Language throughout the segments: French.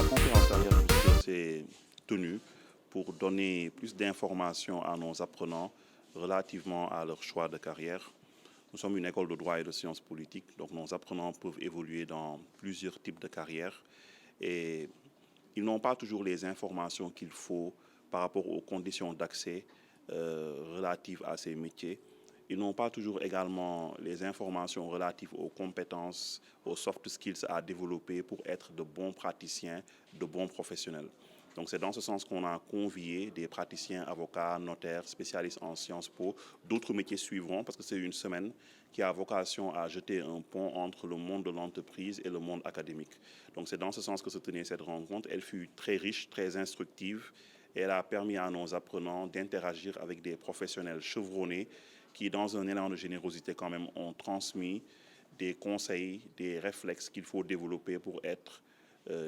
La conférence carrière boosters s'est tenue pour donner plus d'informations à nos apprenants relativement à leur choix de carrière. Nous sommes une école de droit et de sciences politiques, donc nos apprenants peuvent évoluer dans plusieurs types de carrières et ils n'ont pas toujours les informations qu'il faut par rapport aux conditions d'accès relatives à ces métiers. Ils n'ont pas toujours également les informations relatives aux compétences, aux soft skills à développer pour être de bons praticiens, de bons professionnels. Donc c'est dans ce sens qu'on a convié des praticiens, avocats, notaires, spécialistes en Sciences Po. D'autres métiers suivront parce que c'est une semaine qui a vocation à jeter un pont entre le monde de l'entreprise et le monde académique. Donc c'est dans ce sens que se tenait cette rencontre. Elle fut très riche, très instructive et elle a permis à nos apprenants d'interagir avec des professionnels chevronnés qui, dans un élan de générosité quand même, ont transmis des conseils, des réflexes qu'il faut développer pour être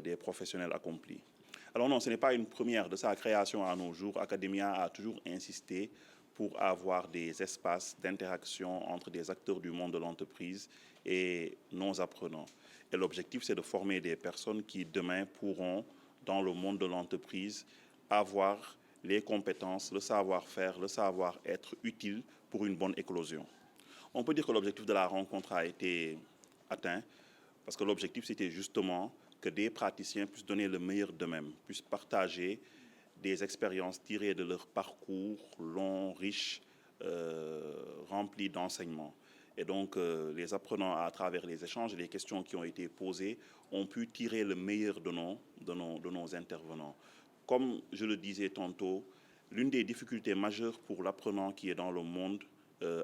des professionnels accomplis. Alors non, ce n'est pas une première de sa création à nos jours. Academia a toujours insisté pour avoir des espaces d'interaction entre des acteurs du monde de l'entreprise et nos apprenants. Et l'objectif, c'est de former des personnes qui, demain, pourront, dans le monde de l'entreprise, avoir les compétences, le savoir-faire, le savoir-être utile pour une bonne éclosion. On peut dire que l'objectif de la rencontre a été atteint parce que l'objectif, c'était justement que des praticiens puissent donner le meilleur d'eux-mêmes, puissent partager des expériences tirées de leur parcours long, riche, rempli d'enseignements. Et donc, les apprenants, à travers les échanges et les questions qui ont été posées, ont pu tirer le meilleur de nos intervenants. Comme je le disais tantôt, l'une des difficultés majeures pour l'apprenant qui est dans le monde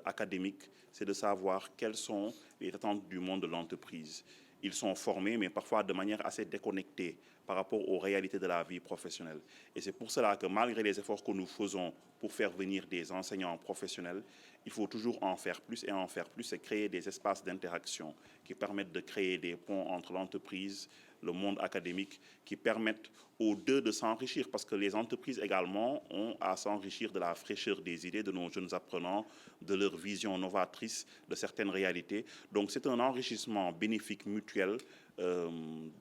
académique, c'est de savoir quelles sont les attentes du monde de l'entreprise. Ils sont formés, mais parfois de manière assez déconnectée par rapport aux réalités de la vie professionnelle. Et c'est pour cela que malgré les efforts que nous faisons pour faire venir des enseignants professionnels, il faut toujours en faire plus et en faire plus et créer des espaces d'interaction qui permettent de créer des ponts entre l'entreprise, le monde académique, qui permettent aux deux de s'enrichir parce que les entreprises également ont à s'enrichir de la fraîcheur des idées de nos jeunes apprenants, de leur vision novatrice de certaines réalités. Donc c'est un enrichissement bénéfique mutuel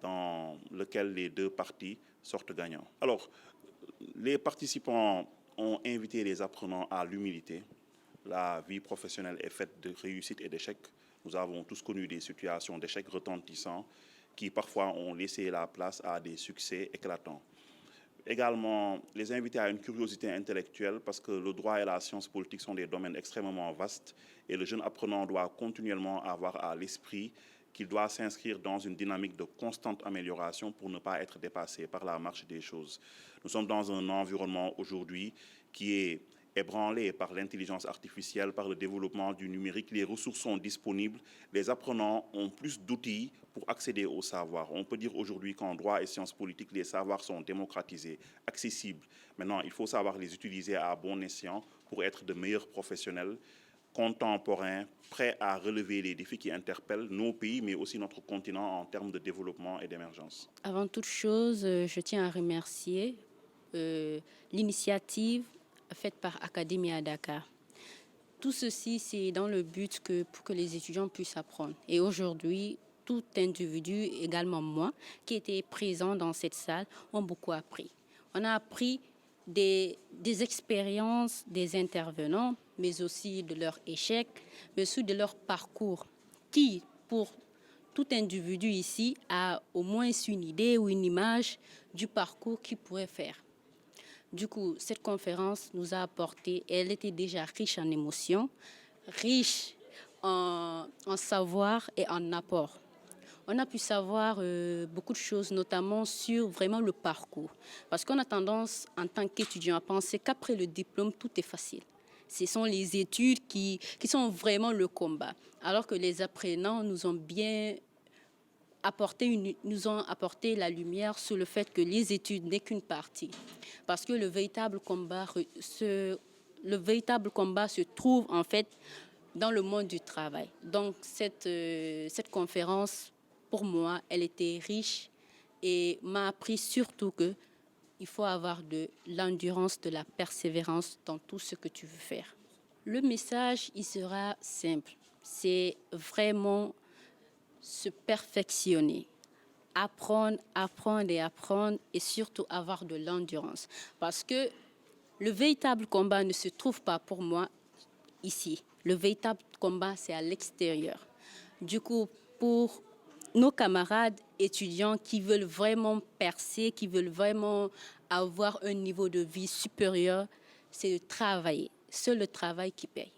dans lequel les deux parties sortent gagnants. Alors, les participants ont invité les apprenants à l'humilité. La vie professionnelle est faite de réussites et d'échecs. Nous avons tous connu des situations d'échecs retentissants qui parfois ont laissé la place à des succès éclatants. Également, les inviter à une curiosité intellectuelle parce que le droit et la science politique sont des domaines extrêmement vastes et le jeune apprenant doit continuellement avoir à l'esprit qu'il doit s'inscrire dans une dynamique de constante amélioration pour ne pas être dépassé par la marche des choses. Nous sommes dans un environnement aujourd'hui qui est ébranlé par l'intelligence artificielle, par le développement du numérique. Les ressources sont disponibles. Les apprenants ont plus d'outils pour accéder au savoir. On peut dire aujourd'hui qu'en droit et sciences politiques, les savoirs sont démocratisés, accessibles. Maintenant, il faut savoir les utiliser à bon escient pour être de meilleurs professionnels, contemporains, prêts à relever les défis qui interpellent nos pays, mais aussi notre continent en termes de développement et d'émergence. Avant toute chose, je tiens à remercier l'initiative faite par Academia Dakar. Tout ceci, c'est dans le but pour que les étudiants puissent apprendre. Et aujourd'hui, tout individu, également moi, qui était présent dans cette salle, ont beaucoup appris. On a appris des expériences des intervenants, mais aussi de leurs échecs, mais aussi de leur parcours, qui, pour tout individu ici, a au moins une idée ou une image du parcours qu'il pourrait faire. Du coup, cette conférence nous a apporté, elle était déjà riche en émotions, riche en savoir et en apport. On a pu savoir beaucoup de choses, notamment sur vraiment le parcours. Parce qu'on a tendance, en tant qu'étudiant, à penser qu'après le diplôme, tout est facile. Ce sont les études qui sont vraiment le combat. Alors que les apprenants nous ont bien nous ont apporté la lumière sur le fait que les études n'est qu'une partie. Parce que le véritable combat se trouve en fait dans le monde du travail. Donc cette conférence, pour moi, elle était riche et m'a appris surtout qu'il faut avoir de l'endurance, de la persévérance dans tout ce que tu veux faire. Le message, il sera simple. C'est vraiment se perfectionner, apprendre, apprendre et apprendre et surtout avoir de l'endurance. Parce que le véritable combat ne se trouve pas pour moi ici. Le véritable combat, c'est à l'extérieur. Du coup, pour nos camarades étudiants qui veulent vraiment percer, qui veulent vraiment avoir un niveau de vie supérieur, c'est de travailler. Seul le travail qui paye.